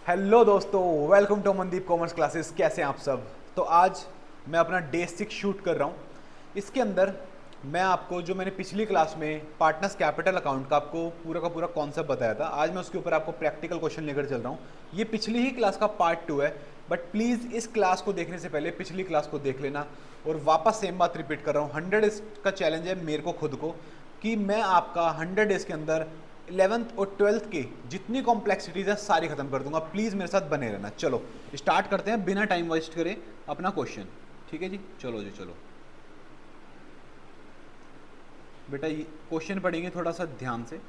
Hello दोस्तों, welcome to Mandeep commerce classes. कैसे हैं आप सब? तो आज मैं अपना डे 6 शूट कर रहा हूँ। इसके अंदर मैं आपको जो मैंने पिछली क्लास में पार्टनर्स कैपिटल अकाउंट का आपको पूरा का पूरा कॉन्सेप्ट बताया था, आज मैं उसके ऊपर आपको प्रैक्टिकल क्वेश्चन लेकर चल रहा हूँ। ये पिछली ही क्लास का पार्ट 2 है, बट प्लीज़ इस क्लास को देखने से पहले पिछली क्लास को देख लेना। और वापस सेम बात रिपीट कर रहा हूँ, 100 डेज का चैलेंज है मेरे को खुद को कि मैं आपका 100 डेज के अंदर 11th और 12th की जितनी कॉम्प्लेक्सिटीज है सारी खत्म कर दूंगा। प्लीज़ मेरे साथ बने रहना। चलो स्टार्ट करते हैं बिना टाइम वेस्ट करे अपना क्वेश्चन। ठीक है जी, चलो जी चलो। बेटा ये क्वेश्चन पढ़ेंगे थोड़ा सा ध्यान से।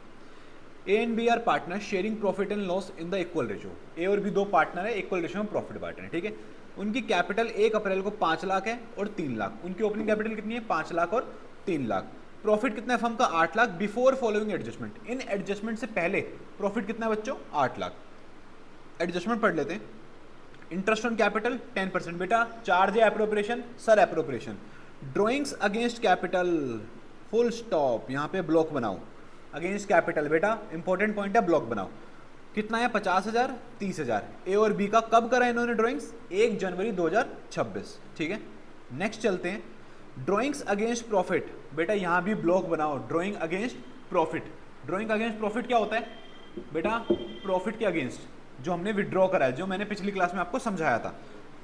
A and B are partner sharing profit and loss in the equal ratio. A और बी दो पार्टनर है, इक्वल रेशियो में प्रॉफिट बांट रहे हैं। ठीक है, उनकी कैपिटल 1 अप्रैल को 5 लाख है और 3 लाख। उनकी ओपनिंग कैपिटल कितनी है? 5 लाख और 3 लाख। प्रॉफिट कितना है फर्म का? 8 लाख बिफोर फॉलोइंग एडजस्टमेंट। इन एडजस्टमेंट से पहले प्रॉफिट कितना है बच्चों? 8 लाख। एडजस्टमेंट पढ़ लेते हैं। Interest on capital 10%। बेटा चार्ज है appropriation, sir appropriation. Drawings against capital, full stop, यहाँ पे ब्लॉक बनाओ। अगेंस्ट कैपिटल बेटा इंपॉर्टेंट पॉइंट है, ब्लॉक बनाओ। कितना है? 50,000 30,000। ए और बी का कब करा इन्होंने ड्रॉइंग्स? 1 जनवरी 2026। ठीक है, नेक्स्ट चलते हैं। Drawings against profit. बेटा यहाँ भी ब्लॉक बनाओ। Drawing against profit. Drawing against profit क्या होता है बेटा? प्रॉफिट के अगेंस्ट जो हमने विड्रॉ करा है, जो मैंने पिछली क्लास में आपको समझाया था।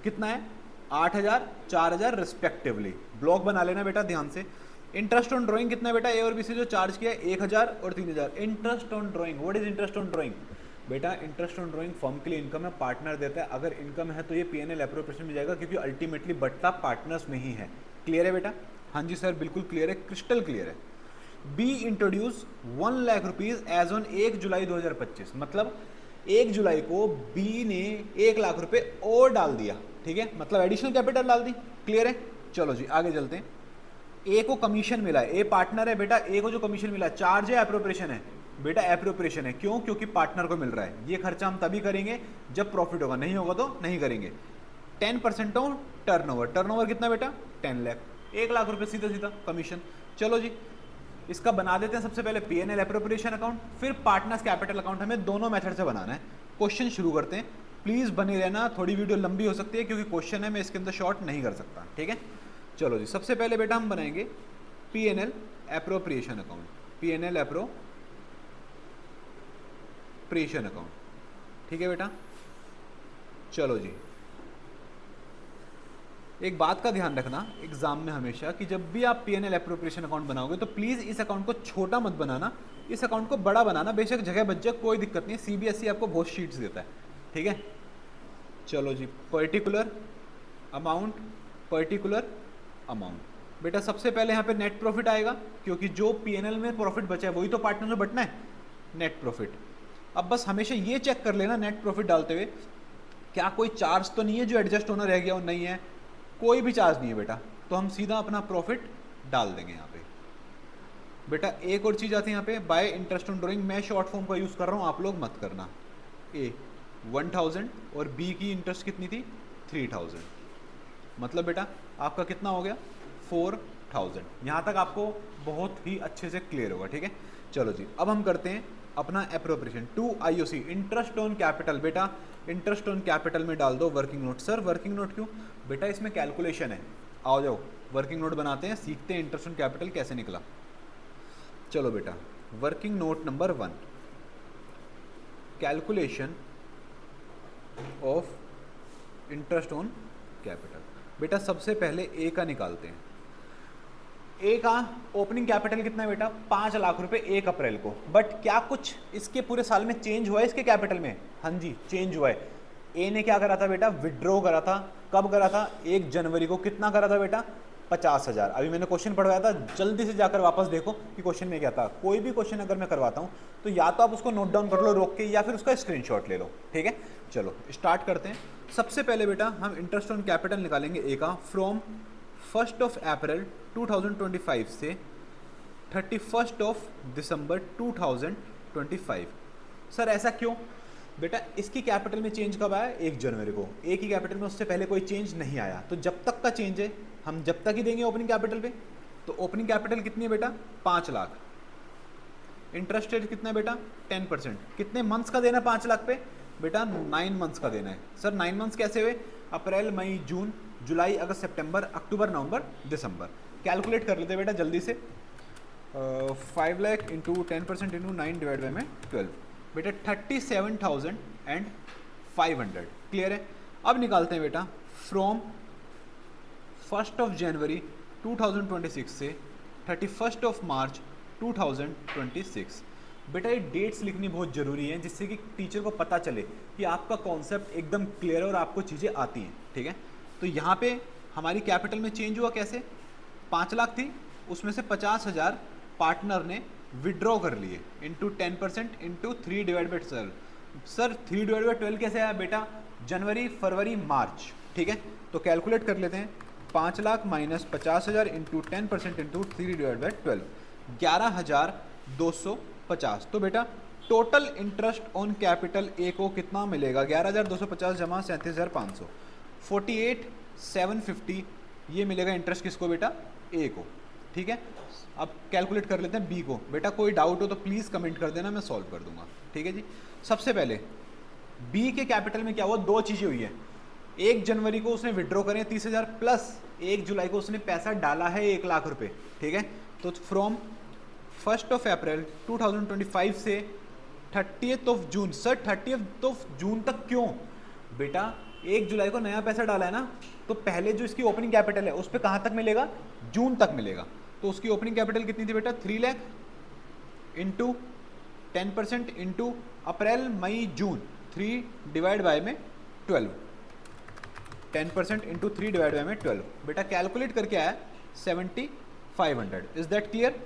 कितना है? 8,000 4,000 रिस्पेक्टिवली। ब्लॉक बना लेना बेटा ध्यान से। इंटरेस्ट ऑन ड्राइंग कितना है बेटा? ए और बी से जो चार्ज किया है 1,000 और 3,000। Interest on drawing, what is interest on drawing? बेटा इंटरेस्ट ऑन ड्राइंग फर्म के लिए इनकम है, पार्टनर देता है। अगर इनकम है तो ये पीएनएल एप्रोप्रिएशन में जाएगा, क्योंकि अल्टीमेटली बट्टा पार्टनर्स में ही है। क्लियर है बेटा? हाँ जी सर, बिल्कुल क्लियर है, क्रिस्टल क्लियर है। B introduce 1 lakh rupees as on 1 July 2025। मतलब 1 जुलाई को बी ने 1 लाख रुपए और डाल दिया। ठीक है, मतलब एडिशनल कैपिटल डाल दी। क्लियर है? चलो जी आगे चलते हैं। ए को कमीशन मिला है, ए पार्टनर है बेटा। ए को जो कमीशन मिला है, चार्ज है एप्रोप्रिएशन है? बेटा एप्रोप्रिएशन है। क्यों? क्योंकि पार्टनर को मिल रहा है। ये खर्चा हम तभी करेंगे जब प्रॉफिट होगा, नहीं होगा तो नहीं करेंगे। 10% ऑन टर्नओवर। टर्नओवर कितना बेटा? 10 लाख। 1 लाख रुपए सीधा सीधा कमीशन। चलो जी, इसका बना देते हैं सबसे पहले पीएनएल एप्रोप्रिएशन अकाउंट, फिर पार्टनर्स कैपिटल अकाउंट। हमें दोनों मेथड से बनाना है। क्वेश्चन शुरू करते हैं, प्लीज बने रहना। थोड़ी वीडियो लंबी हो सकती है क्योंकि क्वेश्चन है, मैं इसके अंदर शॉर्ट नहीं कर सकता। ठीक है, चलो जी। सबसे पहले बेटा हम बनाएंगे PNL appropriation account. PNL appropriation account. ठीक है बेटा, चलो जी। एक बात का ध्यान रखना एग्जाम में हमेशा कि जब भी आप पीएनएल एप्रोप्रिएशन अकाउंट बनाओगे तो प्लीज़ इस अकाउंट को छोटा मत बनाना, इस अकाउंट को बड़ा बनाना। बेशक जगह बच जाए, कोई दिक्कत नहीं है, सीबीएसई आपको बहुत शीट्स देता है। ठीक है, चलो जी। Particular amount, particular amount. बेटा सबसे पहले यहाँ पे नेट प्रॉफिट आएगा, क्योंकि जो पीएनएल में प्रॉफिट बचा है वही तो पार्टनर में बटना है, नेट प्रॉफिट। अब बस हमेशा ये चेक कर लेना नेट प्रॉफिट डालते हुए क्या कोई चार्ज तो नहीं है जो एडजस्ट होना रह गया हो। नहीं है, कोई भी चार्ज नहीं है बेटा, तो हम सीधा अपना प्रॉफिट डाल देंगे यहाँ पे। बेटा एक और चीज़ आती है यहाँ पे, बाय इंटरेस्ट ऑन ड्रॉइंग। मैं शॉर्ट फॉर्म का यूज़ कर रहा हूँ, आप लोग मत करना। ए 1,000 और बी की इंटरेस्ट कितनी थी? 3,000। मतलब बेटा आपका कितना हो गया? 4,000। यहाँ तक आपको बहुत ही अच्छे से क्लियर होगा। ठीक है, चलो जी। अब हम करते हैं अपना appropriation to IOC, interest on capital. बेटा इंटरेस्ट ऑन कैपिटल में डाल दो working note. Sir working note क्यों? बेटा इसमें कैलकुलेशन है। आओ जाओ वर्किंग नोट बनाते हैं, सीखते हैं इंटरेस्ट ऑन कैपिटल कैसे निकला। चलो बेटा, working note number 1, calculation of interest on capital. बेटा सबसे पहले ए का निकालते हैं। ए का ओपनिंग कैपिटल कितना है बेटा? 5 लाख रुपए 1 अप्रैल को। बट क्या कुछ इसके पूरे साल में चेंज हुआ है इसके कैपिटल में? हाँ जी चेंज हुआ है। ए ने क्या करा था बेटा? विड्रॉ करा था। कब करा था? 1 जनवरी को। कितना करा था बेटा? 50,000। अभी मैंने क्वेश्चन पढ़वाया था, जल्दी से जाकर वापस देखो कि क्वेश्चन में क्या था। कोई भी क्वेश्चन अगर मैं करवाता हूँ तो या तो आप उसको नोट डाउन कर लो रोक के, या फिर उसका स्क्रीनशॉट ले लो। ठीक है, चलो स्टार्ट करते हैं। सबसे पहले बेटा हम इंटरेस्ट ऑन कैपिटल निकालेंगे ए का फ्रॉम 1 अप्रैल 2025 से 31 दिसंबर 2025। सर ऐसा क्यों? बेटा इसकी कैपिटल में चेंज कब आया? 1 जनवरी को। ए की कैपिटल में उससे पहले कोई चेंज नहीं आया, तो जब तक का चेंज है हम जब तक ही देंगे ओपनिंग कैपिटल पे। तो ओपनिंग कैपिटल कितनी है बेटा? 5 लाख। इंटरेस्ट रेट कितना है बेटा? 10%। कितने मंथ्स का देना 5 लाख पे? बेटा 9 मंथ्स का देना है। सर 9 मंथ्स कैसे हुए? अप्रैल, मई, जून, जुलाई, अगस्त, सितंबर, अक्टूबर, नवंबर, दिसंबर। कैलकुलेट कर लेते हैं बेटा जल्दी से। 5 lakh into 10% into 9 divide by में 12, बेटा 37,500। क्लियर है? अब निकालते हैं बेटा फ्रॉम 1 जनवरी 2026 से 31 मार्च 2026। बेटा ये डेट्स लिखनी बहुत ज़रूरी है, जिससे कि टीचर को पता चले कि आपका कॉन्सेप्ट एकदम क्लियर है और आपको चीज़ें आती हैं। ठीक है, तो यहाँ पे हमारी कैपिटल में चेंज हुआ कैसे? 5 लाख थी, उसमें से 50,000 पार्टनर ने विड्रॉ कर लिए into 10% into 3 divide by 12। Sir 3 divide by 12 कैसे आया बेटा? जनवरी, फरवरी, मार्च। ठीक है, तो कैलकुलेट कर लेते हैं। 5 lakh minus 50,000 into 10% into 3 divide by 12, 11,250। तो बेटा total interest on capital A को कितना मिलेगा? 11,250 जमा 37,500, 48,750। ये मिलेगा इंटरेस्ट किसको बेटा? ए को। ठीक है, अब कैलकुलेट कर लेते हैं बी को। बेटा कोई डाउट हो तो प्लीज़ कमेंट कर देना, मैं सॉल्व कर दूंगा। ठीक है जी, सबसे पहले बी के कैपिटल में क्या हुआ? 2 चीज़ें हुई है। 1 जनवरी को उसने विड्रॉ करे 30,000 प्लस 1 जुलाई को उसने पैसा डाला है 1 लाख रुपए। ठीक है, तो फ्रॉम 1 अप्रैल 2025 से 30 जून। सर 30 जून तक क्यों? बेटा 1 जुलाई को नया पैसा डाला है ना, तो पहले जो इसकी ओपनिंग कैपिटल है उस पर कहाँ तक मिलेगा? जून तक मिलेगा। तो उसकी ओपनिंग कैपिटल कितनी थी बेटा? 3 लाख इंटू 10% इंटू अप्रैल, मई, जून, 3 डिवाइड बाय में 12, 10% इंटू 3 डिवाइड बाय में 12। बेटा कैलकुलेट करके आया 7,500। Is that clear?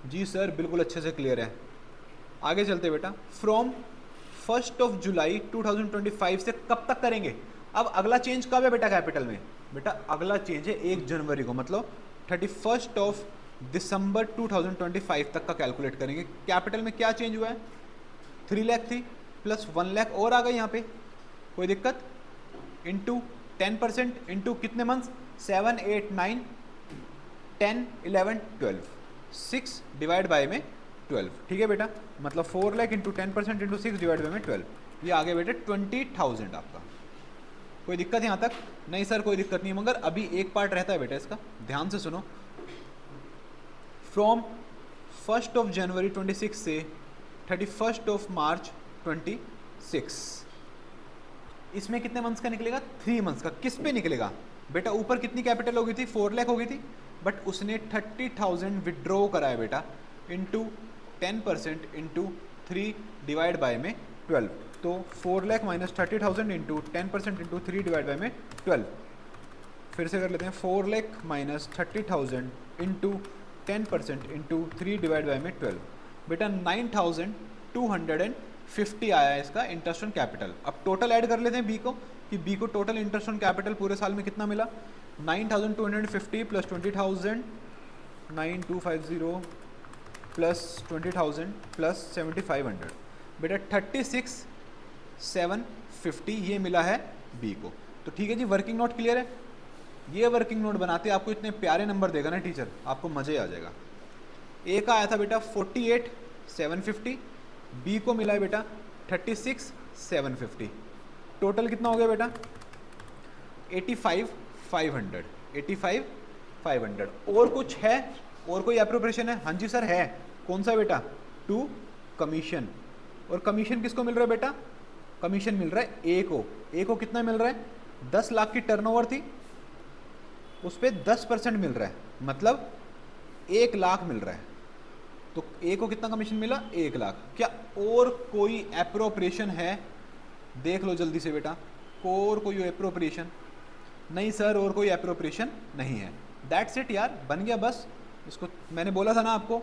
जी सर बिल्कुल अच्छे से क्लियर है। आगे चलते बेटा, फ्रॉम 1 जुलाई 2025 से कब तक करेंगे? अब अगला चेंज कब है बेटा कैपिटल में? बेटा अगला चेंज है 1 जनवरी को, मतलब 31 दिसंबर 2025 तक का कैलकुलेट करेंगे। कैपिटल में क्या चेंज हुआ है? 3 लाख थी प्लस 1 लाख और आ गई यहाँ पे, कोई दिक्कत? इंटू 10% इंटू कितने मंथ्स? 7, 8, 9, 10, 11, 12, 6 डिवाइड बाय में 12। ठीक है बेटा, मतलब 4 lakh into 10% into 6 divide by में 12, ये आ गया बेटा 20,000 आपका। कोई दिक्कत यहाँ तक? नहीं सर कोई दिक्कत नहीं, मगर अभी एक पार्ट रहता है बेटा इसका, ध्यान से सुनो। फ्रॉम 1 जनवरी 26 से 31 मार्च 26, इसमें कितने मंथ्स का निकलेगा? 3 मंथ्स का। किस पे निकलेगा बेटा? ऊपर कितनी कैपिटल हो गई थी? 4 लाख हो गई थी, बट उसने 30,000 विड्रॉ कराया बेटा इंटू 10% इंटू 3 डिवाइड बाय में 12। तो 4 lakh minus 30,000 into 10% into 3 divide by में 12। फिर से कर लेते हैं, 4 lakh minus 30,000 into 10% into 3 divide by में 12। बेटा 9,250 आया है इसका इंटरेस्ट ऑन कैपिटल। अब टोटल ऐड कर लेते हैं बी को, कि बी को टोटल इंटरेस्ट ऑन कैपिटल पूरे साल में कितना मिला? 9,250 प्लस 20,000, 9,250 प्लस 20,000 प्लस 7,500। बेटा 36,750 ये मिला है बी को। तो ठीक है जी, वर्किंग नोट क्लियर है? ये वर्किंग नोट बनाते आपको इतने प्यारे नंबर देगा ना टीचर, आपको मजे आ जाएगा। ए का आया था बेटा 48,750, बी को मिला है बेटा 36,750। टोटल कितना हो गया बेटा? 85,500। 85,500। और कुछ है? और कोई एप्रोप्रिएशन है? हाँ जी सर है। कौन सा बेटा? To commission. और कमीशन किसको मिल रहा है बेटा? कमीशन मिल रहा है ए को। ए को कितना मिल रहा है? 10 लाख की टर्नओवर थी, उस पर 10% मिल रहा है, मतलब 1 लाख मिल रहा है। तो ए को कितना कमीशन मिला? 1 लाख। क्या और कोई एप्रोप्रिएशन है? देख लो जल्दी से बेटा, और कोई एप्रोप्रिएशन? नहीं सर और कोई एप्रोप्रिएशन नहीं है। दैट्स इट यार, बन गया बस। इसको मैंने बोला था ना आपको,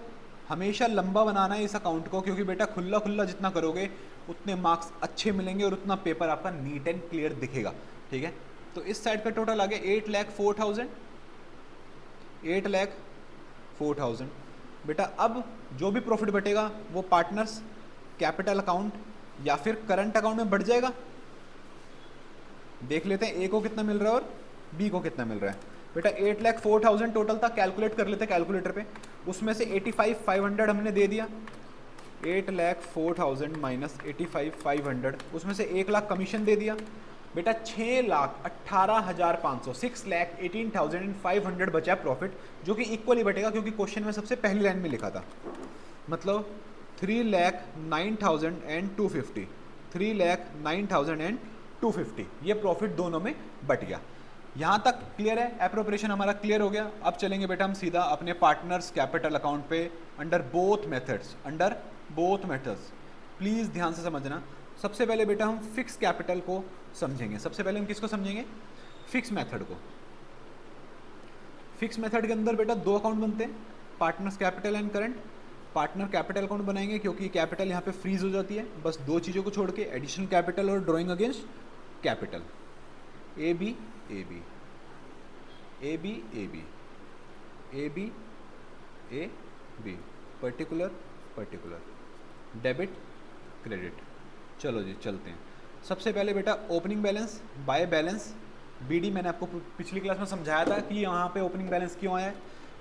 हमेशा लंबा बनाना है इस अकाउंट को, क्योंकि बेटा खुला खुला जितना करोगे उतने मार्क्स अच्छे मिलेंगे और उतना पेपर आपका नीट एंड क्लियर दिखेगा। ठीक है, तो इस साइड का टोटल आ गया 8,04,000। 8,04,000। बेटा अब जो भी प्रॉफिट बटेगा वो पार्टनर्स कैपिटल अकाउंट या फिर करंट अकाउंट में बढ़ जाएगा। देख लेते हैं ए को कितना मिल रहा है और बी को कितना मिल रहा है। बेटा 8,04,000 टोटल था, कैलकुलेट कर लेते हैं कैलकुलेटर पे। उसमें से 85,500 हमने दे दिया, 8,04,000 माइनस 85,500, उसमें से 1,00,000 कमीशन दे दिया बेटा। 6,18,500 6,18,500 बचा प्रॉफिट, जो कि इक्वली बटेगा क्योंकि क्वेश्चन में सबसे पहली लाइन में लिखा था। मतलब 3,09,250 3,09,250 ये प्रॉफिट दोनों में बट गया। यहाँ तक क्लियर है? एप्रोप्रिएशन हमारा क्लियर हो गया। अब चलेंगे बेटा हम सीधा अपने पार्टनर्स कैपिटल अकाउंट पे अंडर बोथ मेथड्स। प्लीज़ ध्यान से समझना। सबसे पहले बेटा हम फिक्स कैपिटल को समझेंगे। सबसे पहले हम किसको समझेंगे? फिक्स मेथड को। फिक्स मेथड के अंदर बेटा दो अकाउंट बनते हैं, partners capital and current. Partner capital account बनाएंगे क्योंकि कैपिटल यहाँ पे फ्रीज हो जाती है, बस दो चीज़ों को छोड़ के, एडिशनल कैपिटल और drawing against capital. A B A B A B A B A B A B, particular debit credit. चलो जी चलते हैं। सबसे पहले बेटा opening balance by balance BD. मैंने आपको पिछली क्लास में समझाया था कि यहाँ पे ओपनिंग बैलेंस क्यों आया है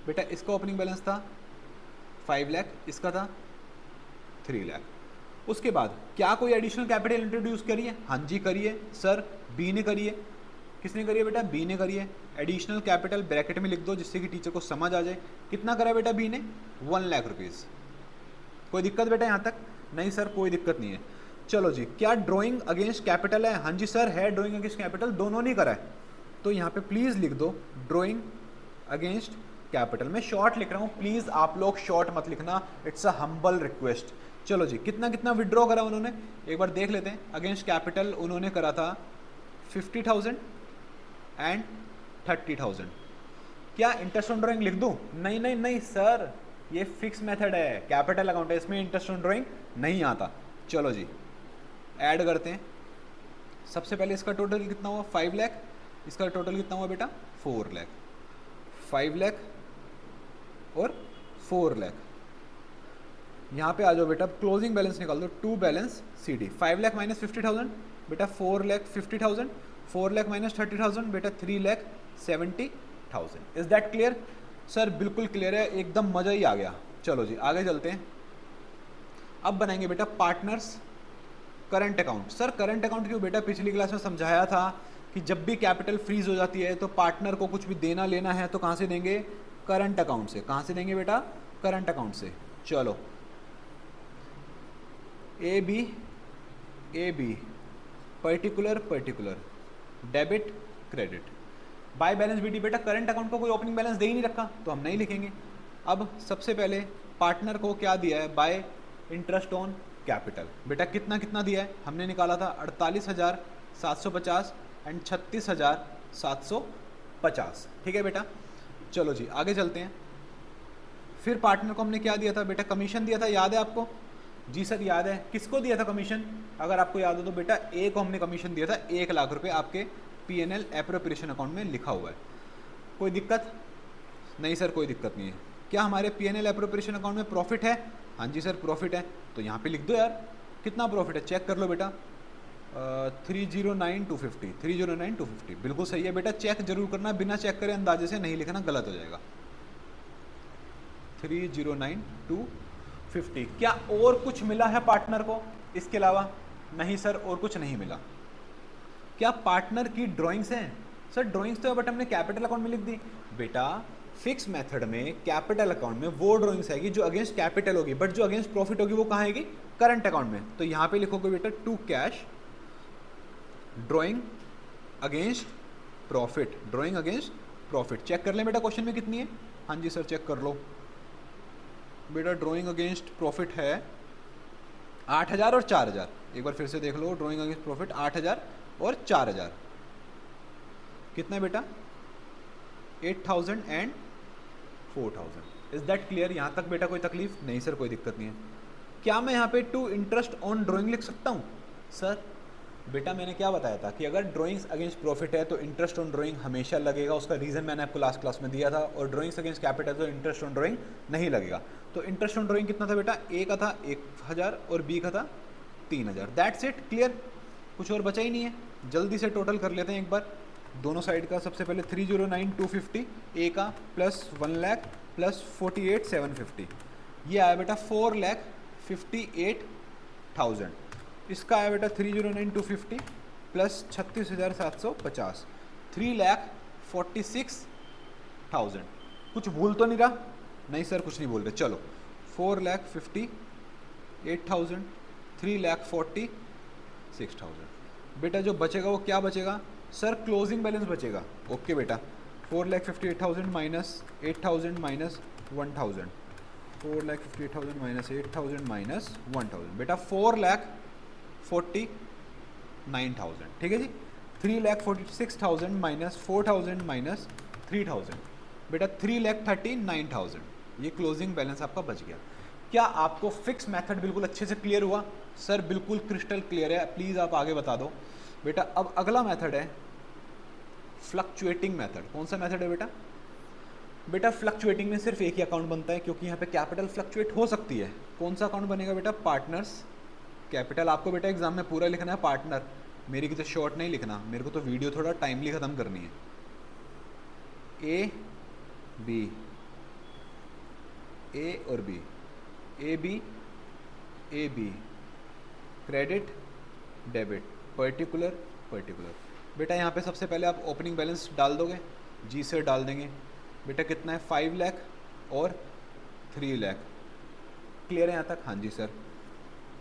बेटा। इसका ओपनिंग बैलेंस था 5 लाख, इसका था 3 लाख। उसके बाद क्या कोई एडिशनल कैपिटल इंट्रोड्यूस करिए? हाँ जी करिए सर, बी ने करिए। किसने करिए बेटा? बी ने करिए। एडिशनल कैपिटल ब्रैकेट में लिख दो जिससे कि टीचर को समझ आ जाए। कितना करा बेटा बी ने? 1 लाख रुपीज़। कोई दिक्कत बेटा यहाँ तक? नहीं सर कोई दिक्कत नहीं है। चलो जी, क्या ड्राइंग अगेंस्ट कैपिटल है? हाँ जी सर है, ड्राइंग अगेंस्ट कैपिटल दोनों नहीं करा है। तो यहाँ पे प्लीज़ लिख दो ड्राइंग अगेंस्ट कैपिटल। मैं शॉर्ट लिख रहा हूँ, प्लीज़ आप लोग शॉर्ट मत लिखना, इट्स अ हम्बल रिक्वेस्ट। चलो जी, कितना कितना विड्रॉ करा उन्होंने एक बार देख लेते हैं। अगेंस्ट कैपिटल उन्होंने करा था 50,000 एंड 30,000। क्या इंटरेस्ट ऑन ड्राइंग लिख दूँ? नहीं नहीं नहीं सर, ये फिक्स मेथड है, कैपिटल अकाउंट है, इसमें इंटरेस्ट ऑन ड्राइंग नहीं आता। चलो जी ऐड करते हैं। सबसे पहले इसका टोटल कितना हुआ? 5 लाख। इसका टोटल कितना हुआ बेटा? 4 लाख। 5 लाख और 4 लाख। यहाँ पे आ जाओ बेटा, क्लोजिंग बैलेंस निकाल दो, to balance C D. 5 lakh minus 50,000 बेटा 4 लाख 50,000, 4 लाख माइनस 30,000 बेटा 3 lakh 70,000। Is that clear? Sir बिल्कुल क्लियर है, एकदम मज़ा ही आ गया। चलो जी आगे चलते हैं। अब बनाएंगे बेटा partners current account. Sir current account क्यों बेटा? पिछली क्लास में समझाया था कि जब भी कैपिटल फ्रीज हो जाती है तो पार्टनर को कुछ भी देना लेना है तो कहाँ से देंगे? करंट अकाउंट से। कहाँ से देंगे बेटा? करंट अकाउंट से। चलो A B particular debit credit. By balance BD बेटा करंट अकाउंट को कोई ओपनिंग बैलेंस दे ही नहीं रखा तो हम नहीं लिखेंगे। अब सबसे पहले पार्टनर को क्या दिया है? Bye interest on capital. बेटा कितना कितना दिया है? हमने निकाला था 48,750 एंड 36,750। ठीक है बेटा। चलो जी आगे चलते हैं। फिर पार्टनर को हमने क्या दिया था बेटा? कमीशन दिया था, याद है आपको? जी सर याद है। किसको दिया था कमीशन? अगर आपको याद हो तो बेटा ए को हमने कमीशन दिया था 1 लाख रुपए, आपके P&L एप्रोप्रिएशन अकाउंट में लिखा हुआ है। कोई दिक्कत? नहीं सर कोई दिक्कत नहीं है। क्या हमारे P&L एप्रोप्रिएशन अकाउंट में प्रॉफिट है? हाँ जी सर प्रॉफिट है। तो यहाँ पे लिख दो यार, कितना प्रॉफिट है चेक कर लो बेटा। 309,250 309,250 बिल्कुल सही है बेटा। चेक जरूर करना, बिना चेक करे अंदाजे से नहीं लिखना, गलत हो जाएगा। 309,250। क्या और कुछ मिला है पार्टनर को इसके अलावा? नहीं सर और कुछ नहीं मिला। क्या पार्टनर की ड्राइंग्स हैं? सर ड्राइंग्स तो है बट हमने कैपिटल अकाउंट में लिख दी। बेटा फिक्स मेथड में कैपिटल अकाउंट में वो ड्राइंग्स आएगी जो अगेंस्ट कैपिटल होगी, बट जो अगेंस्ट प्रॉफिट होगी वो कहाँ आएगी? करंट अकाउंट में। तो यहाँ पे लिखोगे बेटा to cash drawing against profit, drawing against profit. Check कर लें बेटा क्वेश्चन में कितनी है? हाँ जी सर चेक कर लो बेटा। ड्राइंग अगेंस्ट प्रॉफिट है 8,000 और 4,000। एक बार फिर से देख लो, ड्राइंग अगेंस्ट प्रॉफिट 8,000 और 4,000 कितना है बेटा? 8,000 एंड 4,000। Is that clear? यहाँ तक बेटा कोई तकलीफ? नहीं सर कोई दिक्कत नहीं है। क्या मैं यहाँ पे टू इंटरेस्ट ऑन ड्राइंग लिख सकता हूँ? सर बेटा मैंने क्या बताया था कि अगर ड्राइंग्स अगेंस्ट प्रॉफिट है तो इंटरेस्ट ऑन ड्राइंग हमेशा लगेगा। उसका रीज़न मैंने आपको लास्ट क्लास में दिया था। और ड्राइंग्स अगेंस्ट कैपिटल तो इंटरेस्ट ऑन ड्राइंग नहीं लगेगा। तो इंटरेस्ट ऑन ड्राइंग कितना था बेटा? ए का था 1,000 और बी का था 3,000। That's it, clear? कुछ और बचा ही नहीं है। जल्दी से टोटल कर लेते हैं एक बार दोनों साइड का। सबसे पहले 309,250 ए का प्लस 1 लाख प्लस 48,750, ये आया बेटा 4,50,000 58,000। इसका आया बेटा 309,250 प्लस 36,750, 3,46,000। कुछ भूल तो नहीं रहा? नहीं सर कुछ नहीं बोल रहे। चलो 4,58,000, 3,46,000। बेटा जो बचेगा वो क्या बचेगा सर? क्लोजिंग बैलेंस बचेगा। ओके बेटा, 4,58,000 माइनस 8,000 माइनस 1,000, 4,58,000 माइनस 8,000 माइनस 1,000, बेटा 4,49,000। ठीक है जी। 3,46,000 माइनस 4,000 माइनस 3,000, बेटा 3,39,000। ये क्लोजिंग बैलेंस आपका बच गया। क्या आपको फिक्स मेथड बिल्कुल अच्छे से क्लियर हुआ? सर बिल्कुल क्रिस्टल क्लियर है, प्लीज़ आप आगे बता दो। बेटा अब अगला मेथड है फ्लक्चुएटिंग मेथड। कौन सा मेथड है बेटा? बेटा फ्लक्चुएटिंग में सिर्फ एक ही अकाउंट बनता है, क्योंकि यहाँ पे कैपिटल फ्लक्चुएट हो सकती है। कौन सा अकाउंट बनेगा बेटा? Partners capital. आपको बेटा एग्जाम में पूरा लिखना है पार्टनर, मेरी की तो शॉर्ट नहीं लिखना, मेरे को तो वीडियो थोड़ा टाइमली ख़त्म करनी है। ए बी, ए और B, A B, A B, credit debit, particular particular. बेटा यहाँ पे सबसे पहले आप ओपनिंग बैलेंस डाल दोगे, जी सर डाल देंगे। बेटा कितना है? 5 लाख और 3 लाख। क्लियर है यहाँ तक? हाँ जी सर।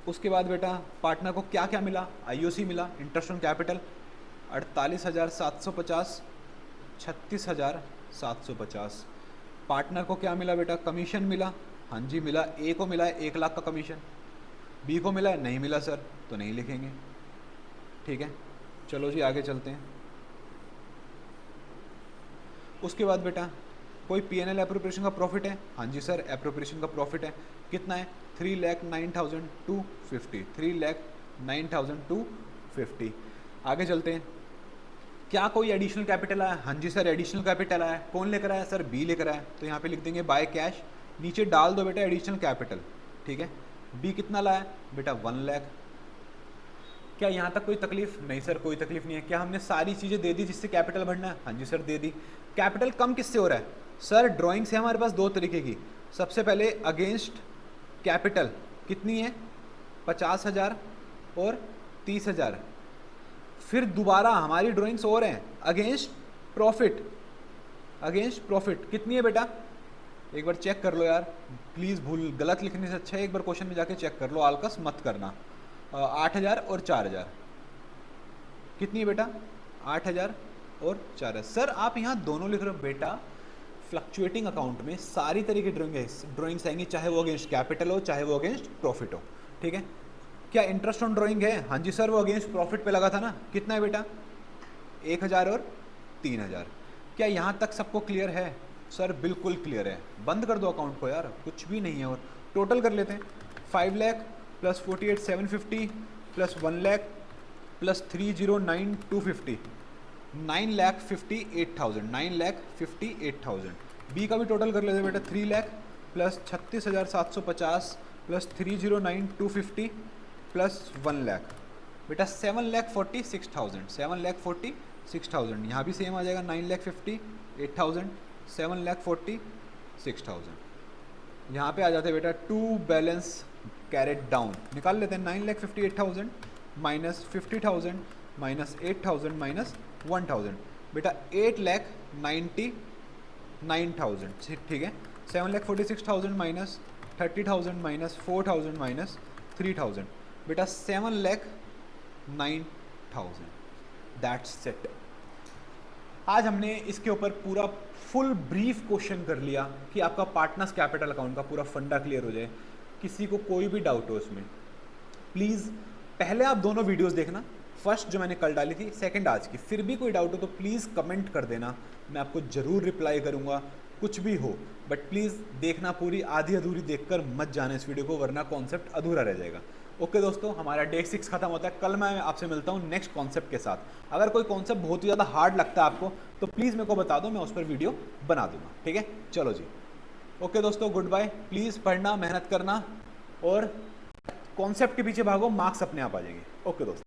उसके बाद बेटा पार्टनर को क्या क्या मिला? आईओसी मिला, इंटरेस्ट ऑन कैपिटल 48,750, 36,750। पार्टनर को क्या मिला बेटा? कमीशन मिला। हाँ जी मिला। ए को मिला है 1 लाख का कमीशन, बी को मिला है नहीं मिला सर तो नहीं लिखेंगे। ठीक है, चलो जी आगे चलते हैं। उसके बाद बेटा कोई पीएनएल एप्रोप्रिएशन का प्रॉफिट है? हाँ जी सर एप्रोप्रिएशन का प्रॉफिट है। कितना है? 3,09,250, 3,09,250। आगे चलते हैं। क्या कोई एडिशनल कैपिटल आया? हाँ जी सर एडिशनल कैपिटल आया। कौन लेकर आया सर? बी लेकर आया। तो यहाँ पे लिख देंगे बाय कैश, नीचे डाल दो बेटा एडिशनल कैपिटल। ठीक है, बी कितना लाया बेटा? 1 लाख। क्या यहाँ तक कोई तकलीफ? नहीं सर कोई तकलीफ नहीं है। क्या हमने सारी चीज़ें दे दी जिससे कैपिटल बढ़ना है? हाँ जी सर दे दी। कैपिटल कम किससे हो रहा है सर? ड्राइंग से हमारे पास दो तरीके की। सबसे पहले अगेंस्ट कैपिटल कितनी है? 50,000 और 30,000। फिर दोबारा हमारी ड्राइंग्स और हैं अगेंस्ट प्रॉफिट, अगेंस्ट प्रॉफिट कितनी है बेटा? एक बार चेक कर लो यार प्लीज़, भूल गलत लिखने से अच्छा है एक बार क्वेश्चन में जाके चेक कर लो, आलकस मत करना। 8,000 और 4,000 कितनी है बेटा? 8,000 और 4,000। सर आप यहाँ दोनों लिख रहे हो बेटा, फ्लक्चुएटिंग अकाउंट में सारी तरह की ड्राइंग्स आएंगी, चाहे वो अगेंस्ट कैपिटल हो चाहे वो अगेंस्ट प्रॉफिट हो। ठीक है, क्या इंटरेस्ट ऑन ड्राइंग है? हाँ जी सर वो अगेंस्ट प्रॉफिट पे लगा था ना। कितना है बेटा? 1,000 और 3,000। क्या यहाँ तक सबको क्लियर है? सर बिल्कुल क्लियर है। बंद कर दो अकाउंट को यार, कुछ भी नहीं है। और टोटल कर लेते हैं। 5 lakh plus 48,750 plus 1 lakh plus 309,250, 9,58,000, 9,58,000। B का भी टोटल कर लेते हैं बेटा। 3 lakh plus 36,750 plus 309,250 plus 1 lakh, बेटा 7,46,000, 7,46,000। यहाँ भी सेम आ जाएगा 9,58,000, 7,46,000। यहाँ पे आ जाते हैं बेटा टू बैलेंस कैरेट डाउन, निकाल लेते हैं। 9,58,000 माइनस 50,000 माइनस 8,000 माइनस 1,000, बेटा 8,99,000। ठीक है, 7,46,000 माइनस 30,000 माइनस 4,000 माइनस 3,000, बेटा 7,09,000। That's it. आज हमने इसके ऊपर पूरा फुल ब्रीफ क्वेश्चन कर लिया कि आपका पार्टनर्स कैपिटल अकाउंट का पूरा फंडा क्लियर हो जाए। किसी को कोई भी डाउट हो उसमें प्लीज़ पहले आप दोनों वीडियोस देखना, फर्स्ट जो मैंने कल डाली थी, सेकंड आज की। फिर भी कोई डाउट हो तो प्लीज़ कमेंट कर देना, मैं आपको ज़रूर रिप्लाई करूँगा, कुछ भी हो। बट प्लीज़ देखना, पूरी आधी अधूरी देखकर मत जाना इस वीडियो को, वरना कॉन्सेप्ट अधूरा रह जाएगा। ओके दोस्तों, हमारा डे 6 खत्म होता है। कल मैं आपसे मिलता हूँ नेक्स्ट कॉन्सेप्ट के साथ। अगर कोई कॉन्सेप्ट बहुत ही ज़्यादा हार्ड लगता है आपको तो प्लीज़ मेरे को बता दो, मैं उस पर वीडियो बना दूंगा। ठीक है, चलो जी, ओके दोस्तों, गुड बाय। प्लीज़ पढ़ना, मेहनत करना और कॉन्सेप्ट के पीछे भागो, मार्क्स अपने आप आ जाएंगे। ओके दोस्तों।